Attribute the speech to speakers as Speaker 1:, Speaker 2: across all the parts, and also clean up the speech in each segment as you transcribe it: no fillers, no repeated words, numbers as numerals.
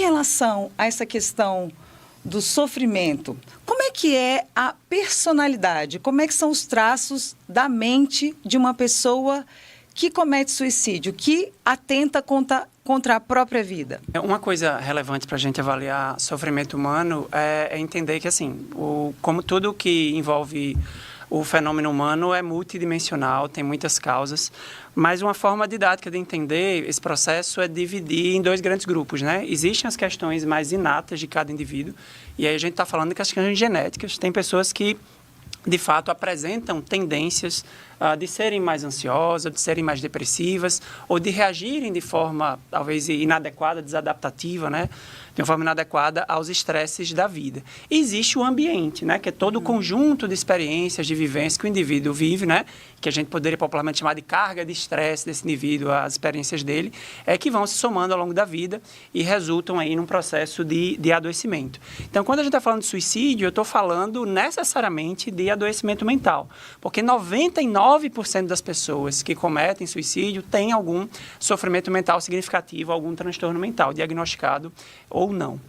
Speaker 1: relação a essa questão do sofrimento, como é que é a personalidade? Como é que são os traços da mente de uma pessoa que comete suicídio, que atenta contra a própria vida?
Speaker 2: Uma coisa relevante para a gente avaliar sofrimento humano é entender que, assim, como tudo que envolve o fenômeno humano é multidimensional, tem muitas causas, mas uma forma didática de entender esse processo é dividir em dois grandes grupos, né? Existem as questões mais inatas de cada indivíduo, e aí a gente está falando de questões genéticas. Tem pessoas que, de fato, apresentam tendências de serem mais ansiosas, de serem mais depressivas, ou de reagirem de forma, talvez, inadequada, desadaptativa, né? De uma forma inadequada aos estresses da vida. E existe o ambiente, né? Que é todo o conjunto de experiências, de vivências que o indivíduo vive, né? Que a gente poderia popularmente chamar de carga de estresse desse indivíduo, as experiências dele, que vão se somando ao longo da vida e resultam aí num processo de adoecimento. Então, quando a gente está falando de suicídio, eu estou falando necessariamente de adoecimento mental, porque 99% das pessoas que cometem suicídio têm algum sofrimento mental significativo, algum transtorno mental diagnosticado ou não.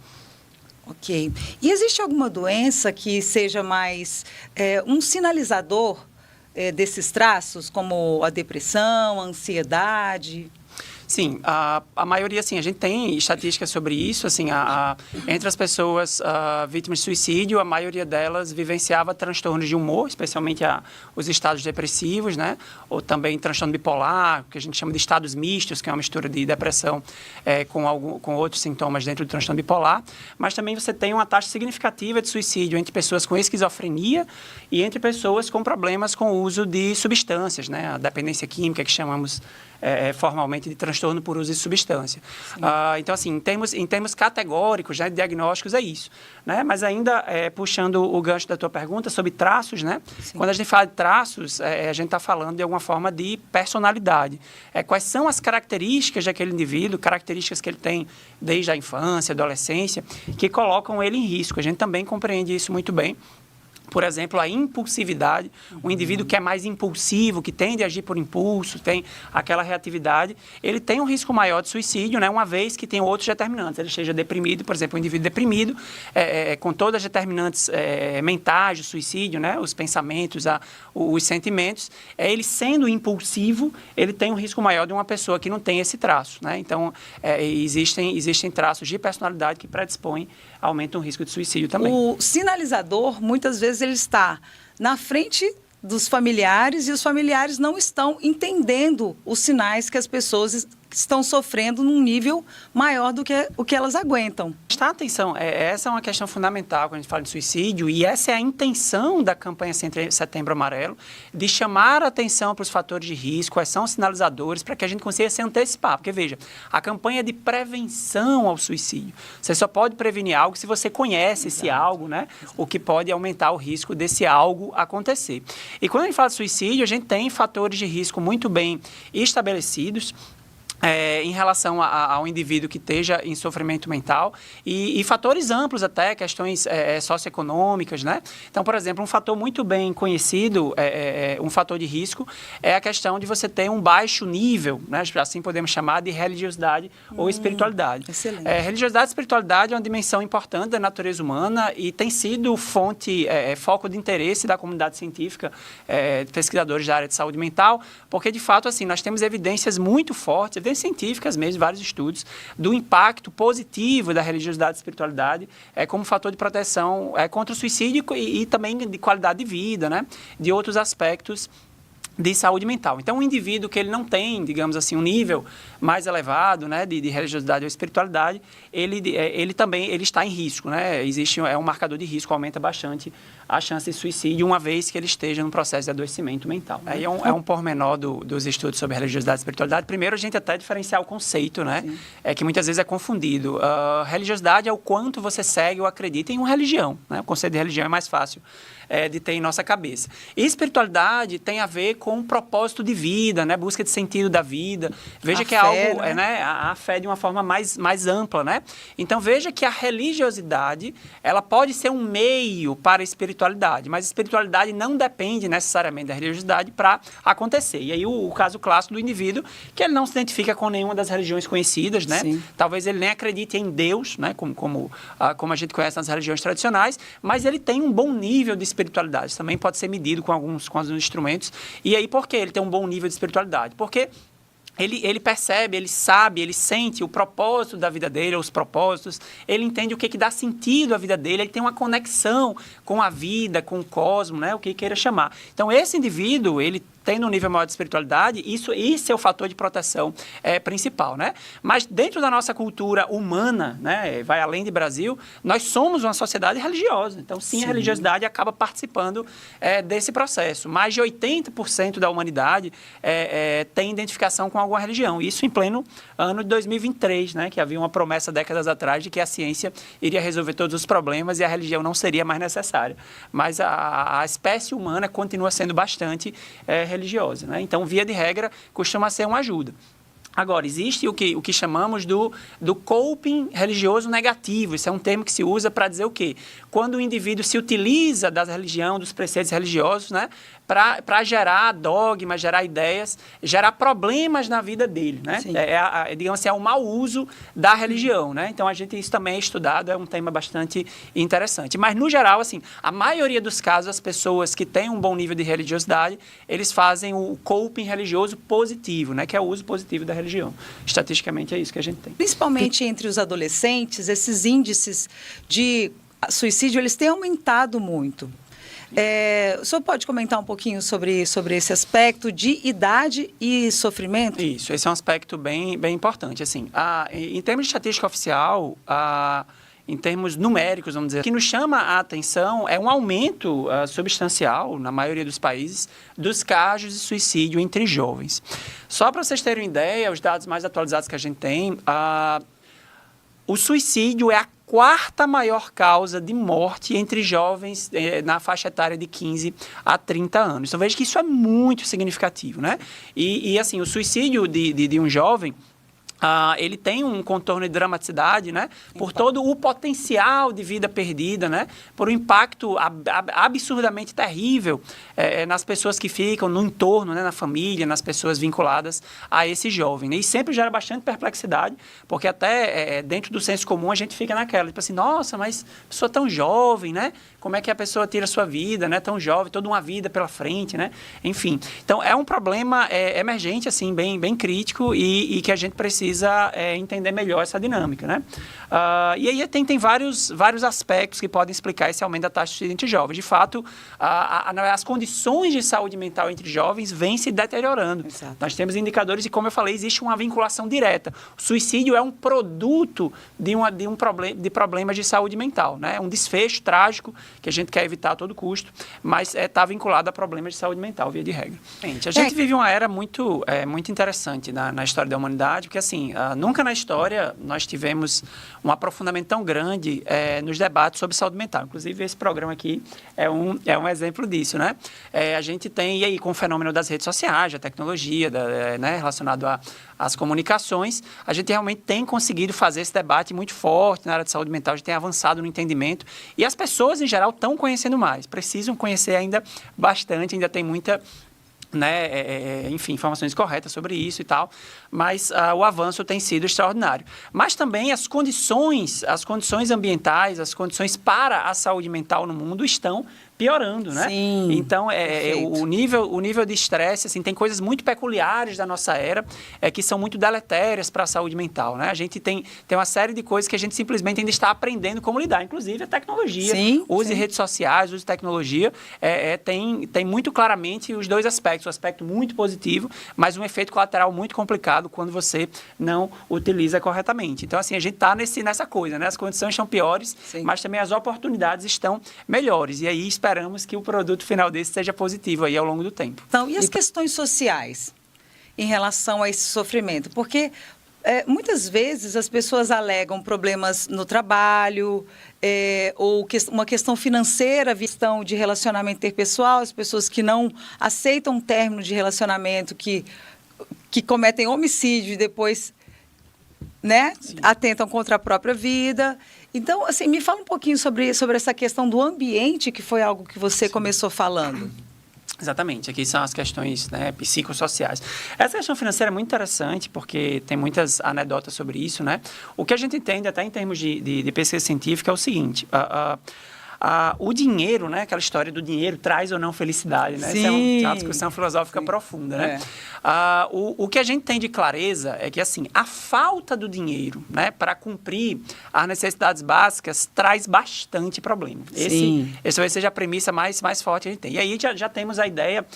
Speaker 1: Ok. E existe alguma doença que seja mais um sinalizador desses traços, como a depressão, a ansiedade?
Speaker 2: Sim, a maioria, assim, a gente tem estatísticas sobre isso, assim, entre as pessoas vítimas de suicídio, a maioria delas vivenciava transtornos de humor, especialmente os estados depressivos, né, ou também transtorno bipolar, que a gente chama de estados mistos, que é uma mistura de depressão com outros sintomas dentro do transtorno bipolar, mas também você tem uma taxa significativa de suicídio entre pessoas com esquizofrenia e entre pessoas com problemas com o uso de substâncias, né, a dependência química, que chamamos formalmente de transtorno por uso de substância. Então, assim, em termos categóricos, né, diagnósticos, é isso. Né? Mas ainda, puxando o gancho da tua pergunta sobre traços, né? Quando a gente fala de traços, a gente está falando de alguma forma de personalidade. Quais são as características daquele indivíduo, características que ele tem desde a infância, adolescência, que colocam ele em risco. A gente também compreende isso muito bem. Por exemplo, a impulsividade, o indivíduo que é mais impulsivo, que tende a agir por impulso, tem aquela reatividade, ele tem um risco maior de suicídio, né, uma vez que tem outros determinantes. Ele esteja deprimido, por exemplo, um indivíduo deprimido, com todas as determinantes mentais do suicídio, né, os pensamentos, os sentimentos, ele sendo impulsivo, ele tem um risco maior de uma pessoa que não tem esse traço. Né? Então, existem traços de personalidade que predispõem, aumentam o risco de suicídio também.
Speaker 1: O sinalizador, muitas vezes, ele está na frente dos familiares e os familiares não estão entendendo os sinais que as pessoas estão sofrendo num nível maior do que o que elas aguentam.
Speaker 2: Prestar atenção, essa é uma questão fundamental quando a gente fala de suicídio, e essa é a intenção da campanha Setembro Amarelo, de chamar a atenção para os fatores de risco, quais são os sinalizadores, para que a gente consiga se antecipar. Porque, veja, a campanha é de prevenção ao suicídio. Você só pode prevenir algo se você conhece esse algo, né? O que pode aumentar o risco desse algo acontecer. E quando a gente fala de suicídio, a gente tem fatores de risco muito bem estabelecidos, em relação ao indivíduo que esteja em sofrimento mental e fatores amplos até, questões socioeconômicas, né? Então, por exemplo, um fator muito bem conhecido, um fator de risco, é a questão de você ter um baixo nível, né? Assim podemos chamar de religiosidade ou espiritualidade.
Speaker 1: Excelente.
Speaker 2: Religiosidade e espiritualidade é uma dimensão importante da natureza humana e tem sido foco de interesse da comunidade científica, pesquisadores da área de saúde mental, porque, de fato, assim, nós temos evidências muito fortes, evidências científicas mesmo, vários estudos, do impacto positivo da religiosidade e espiritualidade como fator de proteção contra o suicídio e também de qualidade de vida, né? De outros aspectos de saúde mental. Então, um indivíduo que ele não tem, digamos assim, um nível mais elevado, né, de religiosidade ou espiritualidade, ele também está em risco, né? Existe um marcador de risco, aumenta bastante a chance de suicídio, uma vez que ele esteja no processo de adoecimento mental. Aí é um pormenor dos estudos sobre religiosidade e espiritualidade. Primeiro, a gente até diferenciar o conceito, né? Que muitas vezes é confundido. Religiosidade é o quanto você segue ou acredita em uma religião, né? O conceito de religião é mais fácil de ter em nossa cabeça. E espiritualidade tem a ver com o propósito de vida, né? Busca de sentido da vida. Veja que é
Speaker 1: fé,
Speaker 2: algo, né? A fé de uma forma mais ampla, né? Então, veja que a religiosidade, ela pode ser um meio para a espiritualidade, mas a espiritualidade não depende necessariamente da religiosidade para acontecer. E aí o caso clássico do indivíduo, que ele não se identifica com nenhuma das religiões conhecidas, né?
Speaker 1: Sim.
Speaker 2: Talvez ele nem acredite em Deus, né? Como a gente conhece nas religiões tradicionais, mas ele tem um bom nível de espiritualidade. Também pode ser medido com alguns instrumentos. E aí, por que ele tem um bom nível de espiritualidade? Porque ele percebe, ele sabe, ele sente o propósito da vida dele, os propósitos, ele entende o que dá sentido à vida dele, ele tem uma conexão com a vida, com o cosmos, né? O que queira chamar. Então, esse indivíduo, ele tendo um nível maior de espiritualidade, isso é o fator de proteção principal, né? Mas dentro da nossa cultura humana, né, vai além de Brasil, nós somos uma sociedade religiosa. Então, sim, a religiosidade acaba participando desse processo. Mais de 80% da humanidade tem identificação com alguma religião. Isso em pleno ano de 2023, né, que havia uma promessa décadas atrás de que a ciência iria resolver todos os problemas e a religião não seria mais necessária. Mas a espécie humana continua sendo bastante religiosa, né? Então, via de regra, costuma ser uma ajuda. Agora, existe o que chamamos do coping religioso negativo. Isso é um termo que se usa para dizer o quê? Quando o indivíduo se utiliza da religião, dos preceitos religiosos, né, para gerar dogmas, gerar ideias, gerar problemas na vida dele, né? Digamos assim, é o mau uso da religião, né? Então, isso também é estudado, é um tema bastante interessante. Mas, no geral, assim, a maioria dos casos, as pessoas que têm um bom nível de religiosidade, eles fazem o coping religioso positivo, né? Que é o uso positivo da religião. Estatisticamente, é isso que a gente tem.
Speaker 1: Principalmente entre os adolescentes, esses índices de suicídio, eles têm aumentado muito. O senhor pode comentar um pouquinho sobre esse aspecto de idade e sofrimento?
Speaker 2: Isso, esse é um aspecto bem importante. Assim, em termos de estatística oficial, em termos numéricos, vamos dizer, o que nos chama a atenção é um aumento substancial, na maioria dos países, dos casos de suicídio entre jovens. Só para vocês terem uma ideia, os dados mais atualizados que a gente tem, o suicídio é a quarta maior causa de morte entre jovens na faixa etária de 15 a 30 anos. Então, veja que isso é muito significativo, né? E assim, o suicídio de um jovem, ele tem um contorno de dramaticidade, né? Por todo o potencial de vida perdida, né? Por um impacto absurdamente terrível nas pessoas que ficam no entorno, né? Na família, nas pessoas vinculadas a esse jovem, né? E sempre gera bastante perplexidade, porque até dentro do senso comum a gente fica naquela, tipo assim, nossa, mas pessoa tão jovem, né? Como é que a pessoa tira a sua vida, né? Tão jovem, toda uma vida pela frente, né? Enfim, então é um problema emergente, assim, bem crítico e que a gente precisa entender melhor essa dinâmica, né? E aí tem vários aspectos que podem explicar esse aumento da taxa de suicídio entre jovens. De fato, as condições de saúde mental entre jovens vêm se deteriorando.
Speaker 1: Exato.
Speaker 2: Nós temos indicadores e, como eu falei, existe uma vinculação direta. O suicídio é um produto de problemas de saúde mental, né? Um desfecho trágico que a gente quer evitar a todo custo, mas está vinculado a problemas de saúde mental, via de regra. A gente vive uma era muito interessante na história da humanidade, porque, assim, nunca na história nós tivemos um aprofundamento tão grande nos debates sobre saúde mental. Inclusive, esse programa aqui é um exemplo disso, né? A gente tem, e aí, com o fenômeno das redes sociais, da tecnologia, né, relacionado às comunicações, a gente realmente tem conseguido fazer esse debate muito forte na área de saúde mental, a gente tem avançado no entendimento, e as pessoas, em geral, estão conhecendo mais, precisam conhecer ainda bastante, ainda tem muita, né, enfim, informações corretas sobre isso e tal, mas o avanço tem sido extraordinário. Mas também as condições ambientais, as condições para a saúde mental no mundo estão piorando, né?
Speaker 1: Sim,
Speaker 2: então, o nível de estresse, assim, tem coisas muito peculiares da nossa era que são muito deletérias para a saúde mental, né? A gente tem uma série de coisas que a gente simplesmente ainda está aprendendo como lidar, inclusive a tecnologia, use redes sociais, use tecnologia, tem muito claramente os dois aspectos, um aspecto muito positivo, mas um efeito colateral muito complicado quando você não utiliza corretamente. Então, assim, a gente está nessa coisa, né? As condições estão piores, mas também as oportunidades estão melhores, e aí esperamos que o produto final desse seja positivo aí ao longo do tempo.
Speaker 1: Então, e as questões sociais em relação a esse sofrimento? Porque muitas vezes as pessoas alegam problemas no trabalho, ou uma questão financeira, questão de relacionamento interpessoal, as pessoas que não aceitam um término de relacionamento, que cometem homicídio e depois, né, atentam contra a própria vida. Então, assim, me fala um pouquinho sobre essa questão do ambiente, que foi algo que você começou falando.
Speaker 2: Exatamente, aqui são as questões, né, psicossociais. Essa questão financeira é muito interessante, porque tem muitas anedotas sobre isso, né? O que a gente entende, até em termos de pesquisa científica, é o seguinte: o dinheiro, né, aquela história do dinheiro traz ou não felicidade, né? Essa é uma discussão filosófica profunda, né? O que a gente tem de clareza é que, assim, a falta do dinheiro, né, para cumprir as necessidades básicas traz bastante problema. Essa vai ser a premissa mais forte que a gente tem. E aí já temos a ideia,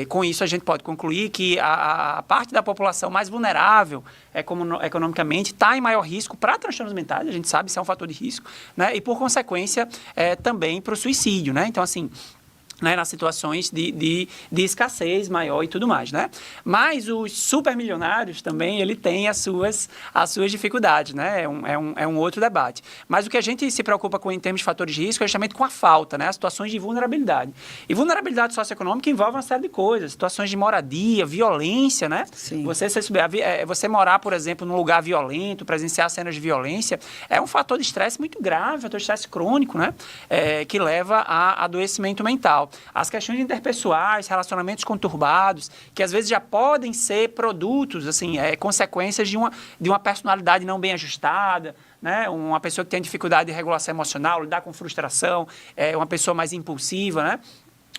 Speaker 2: com isso a gente pode concluir que a parte da população mais vulnerável economicamente está em maior risco para transtornos mentais, a gente sabe, isso é um fator de risco, né? E, por consequência, também para o suicídio, né? Então, assim, né, nas situações de escassez maior e tudo mais, né? Mas os supermilionários também, ele tem as suas dificuldades, né? É um outro debate. Mas o que a gente se preocupa com em termos de fatores de risco é justamente com a falta, né? As situações de vulnerabilidade. E vulnerabilidade socioeconômica envolve uma série de coisas, situações de moradia, violência, né?
Speaker 1: Sim.
Speaker 2: Você morar, por exemplo, num lugar violento, presenciar cenas de violência, é um fator de estresse muito grave, um fator de estresse crônico, né? Que leva a adoecimento mental. As questões interpessoais, relacionamentos conturbados, que às vezes já podem ser produtos, assim, consequências de uma personalidade não bem ajustada, né? Uma pessoa que tem dificuldade de regulação emocional, lidar com frustração, uma pessoa mais impulsiva, né?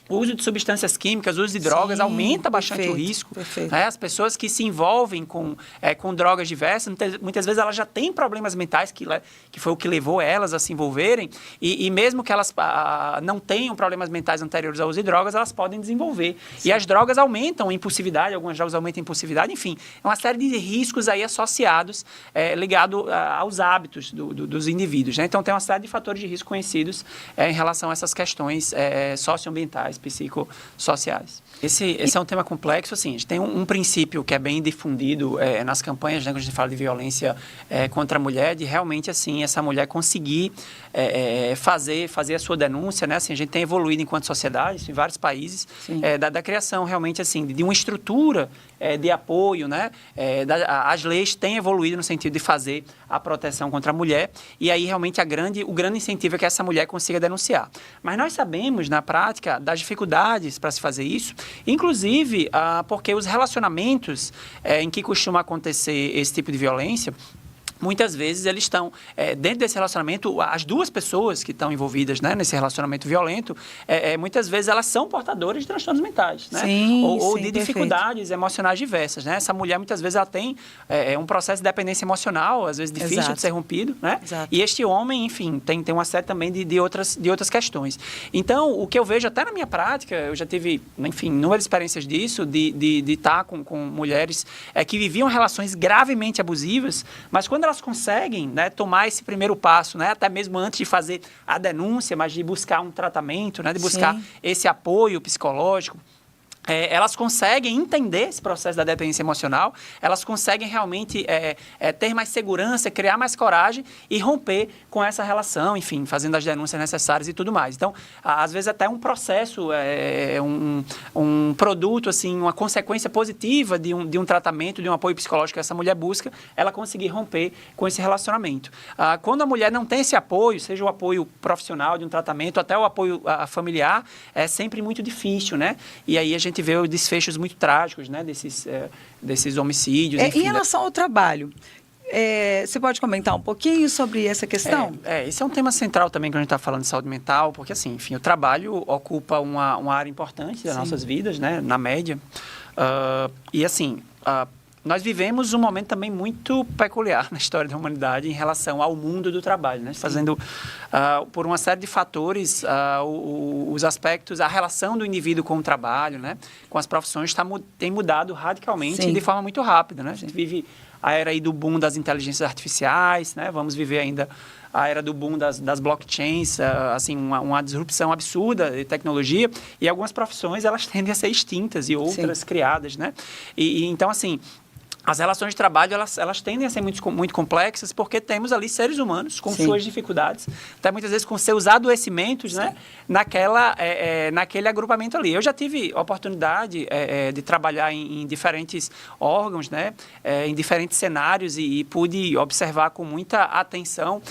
Speaker 2: O uso de substâncias químicas, o uso de drogas aumenta bastante o risco. Né? As pessoas que se envolvem com drogas diversas, muitas vezes elas já têm problemas mentais, que foi o que levou elas a se envolverem, e mesmo que elas não tenham problemas mentais anteriores ao uso de drogas, elas podem desenvolver. Sim. E as drogas aumentam a impulsividade, algumas drogas aumentam a impulsividade, enfim, é uma série de riscos aí associados, ligados aos hábitos dos indivíduos. Né? Então, tem uma série de fatores de risco conhecidos em relação a essas questões socioambientais, psicossociais. Esse é um tema complexo, assim, a gente tem um princípio que é bem difundido nas campanhas, né, quando a gente fala de violência contra a mulher, de realmente, assim, essa mulher conseguir fazer a sua denúncia, né, assim, a gente tem evoluído enquanto sociedade, em vários países, da criação, realmente, assim, de uma estrutura de apoio, né, as leis têm evoluído no sentido de fazer a proteção contra a mulher, e aí, realmente, o grande incentivo é que essa mulher consiga denunciar. Mas nós sabemos, na prática, das dificuldades para se fazer isso, inclusive porque os relacionamentos em que costuma acontecer esse tipo de violência, muitas vezes eles estão, dentro desse relacionamento, as duas pessoas que estão envolvidas, né, nesse relacionamento violento, muitas vezes elas são portadoras de transtornos mentais, né? Ou de dificuldades emocionais diversas, né? Essa mulher, muitas vezes, ela tem um processo de dependência emocional, às vezes difícil de ser rompido, né? E este homem, enfim, tem uma série também de outras questões. Então, o que eu vejo até na minha prática, eu já tive, enfim, inúmeras experiências disso, de estar com mulheres que viviam relações gravemente abusivas, mas quando elas conseguem, né, tomar esse primeiro passo, né, até mesmo antes de fazer a denúncia, mas de buscar um tratamento, né, de buscar esse apoio psicológico, elas conseguem entender esse processo da dependência emocional, elas conseguem realmente ter mais segurança, criar mais coragem e romper com essa relação, enfim, fazendo as denúncias necessárias e tudo mais. Então, às vezes até um processo, um produto, assim, uma consequência positiva de um tratamento, de um apoio psicológico que essa mulher busca, ela conseguir romper com esse relacionamento. Quando a mulher não tem esse apoio, seja o apoio profissional de um tratamento, até o apoio familiar, é sempre muito difícil, né? E aí a gente vê desfechos muito trágicos, né, desses homicídios. Enfim,
Speaker 1: em relação ao trabalho, você pode comentar um pouquinho sobre essa questão?
Speaker 2: Esse é um tema central também quando a gente está falando de saúde mental, porque, assim, enfim, o trabalho ocupa uma área importante das nossas vidas, né, na média. E, assim, nós vivemos um momento também muito peculiar na história da humanidade em relação ao mundo do trabalho, né? Fazendo, por uma série de fatores, os aspectos, a relação do indivíduo com o trabalho, né, com as profissões, tem mudado radicalmente de forma muito rápida, né? A gente vive a era aí do boom das inteligências artificiais, né? Vamos viver ainda a era do boom das blockchains, assim, uma disrupção absurda de tecnologia, e algumas profissões, elas tendem a ser extintas e outras criadas, né? E então, assim, as relações de trabalho, elas tendem a ser muito complexas porque temos ali seres humanos com
Speaker 1: Sim.
Speaker 2: suas dificuldades, até muitas vezes com seus adoecimentos, né, naquele agrupamento ali. Eu já tive oportunidade de trabalhar em diferentes órgãos, né, em diferentes cenários e pude observar com muita atenção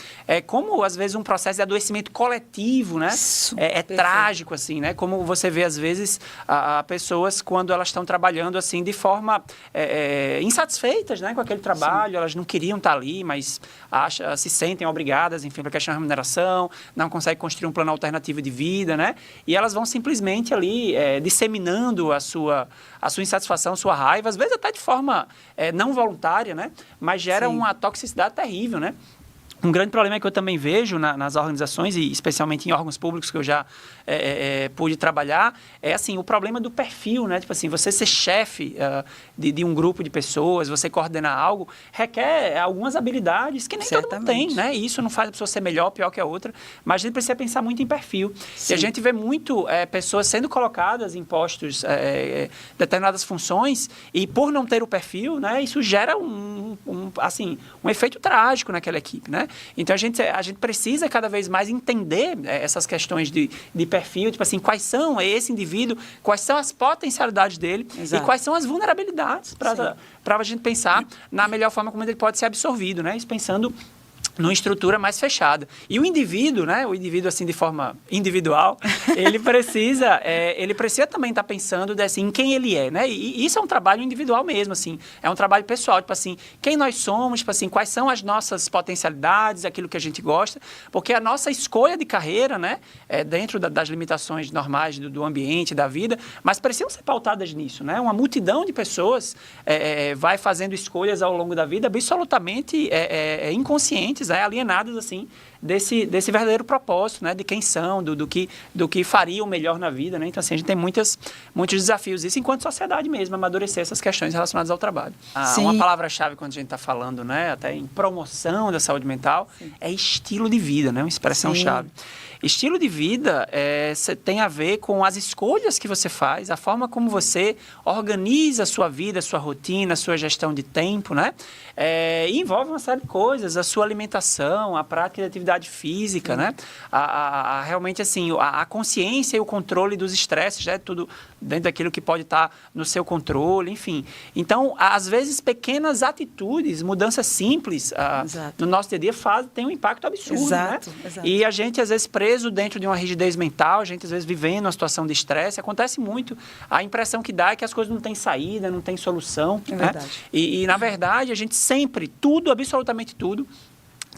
Speaker 2: como, às vezes, um processo de adoecimento coletivo, né, é trágico, assim, né, como você vê, às vezes, a pessoas quando elas estão trabalhando, assim, de forma insatisfeitas, né, com aquele trabalho. Sim. Elas não queriam estar ali, mas se sentem obrigadas, enfim, para questão de remuneração, não conseguem construir um plano alternativo de vida, né, e elas vão simplesmente ali disseminando a sua insatisfação, a sua raiva, às vezes até de forma não voluntária, né, mas gera
Speaker 1: Sim.
Speaker 2: uma toxicidade terrível, né. Um grande problema que eu também vejo nas organizações, e especialmente em órgãos públicos que eu já pude trabalhar, é assim, o problema do perfil, né? Tipo assim, você ser chefe de um grupo de pessoas, você coordenar algo, requer algumas habilidades que nem todo mundo tem, né? E isso não faz a pessoa ser melhor ou pior que a outra, mas a gente precisa pensar muito em perfil. Sim. E a gente vê muito pessoas sendo colocadas em postos, determinadas funções, e por não ter o perfil, né? Isso gera um efeito trágico naquela equipe, né? Então, a gente precisa cada vez mais entender essas questões de perfil, tipo assim, quais são esse indivíduo, quais são as potencialidades dele. Exato. E quais são as vulnerabilidades para a gente pensar na melhor forma como ele pode ser absorvido, né? Isso pensando numa estrutura mais fechada. E o indivíduo, né? O indivíduo, assim, de forma individual, ele precisa também estar pensando em quem ele é, né? E isso é um trabalho individual mesmo, assim. É um trabalho pessoal, tipo assim, quem nós somos, tipo assim, quais são as nossas potencialidades, aquilo que a gente gosta, porque a nossa escolha de carreira, né? Dentro das limitações normais do ambiente, da vida, mas precisam ser pautadas nisso, né? Uma multidão de pessoas vai fazendo escolhas ao longo da vida absolutamente inconscientes, alienadas, assim, desse verdadeiro propósito, né, de quem são, do que fariam melhor na vida, né? Então, assim, a gente tem muitos desafios, isso enquanto sociedade mesmo, amadurecer essas questões relacionadas ao trabalho. Uma palavra-chave quando a gente está falando, né, até em promoção da saúde mental, sim, é estilo de vida, né, uma expressão-chave. Estilo de vida tem a ver com as escolhas que você faz, a forma como você organiza a sua vida, a sua rotina, a sua gestão de tempo, né? E envolve uma série de coisas, a sua alimentação, a prática de atividade física, né? Realmente, assim, a consciência e o controle dos estresses, né? Tudo dentro daquilo que pode estar no seu controle, enfim. Então, às vezes, pequenas atitudes, mudanças simples no nosso dia a dia têm um impacto absurdo, né? Exato. E a gente, às vezes, preso dentro de uma rigidez mental, a gente, às vezes, vivendo uma situação de estresse, acontece muito. A impressão que dá é que as coisas não têm saída, não têm solução. É verdade. Né? E, na verdade, a gente sempre, absolutamente tudo,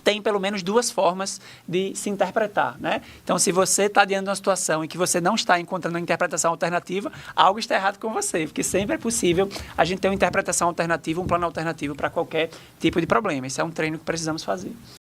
Speaker 2: tem pelo menos duas formas de se interpretar, né? Então, se você está diante de uma situação em que você não está encontrando uma interpretação alternativa, algo está errado com você, porque sempre é possível a gente ter uma interpretação alternativa, um plano alternativo para qualquer tipo de problema. Esse é um treino que precisamos fazer.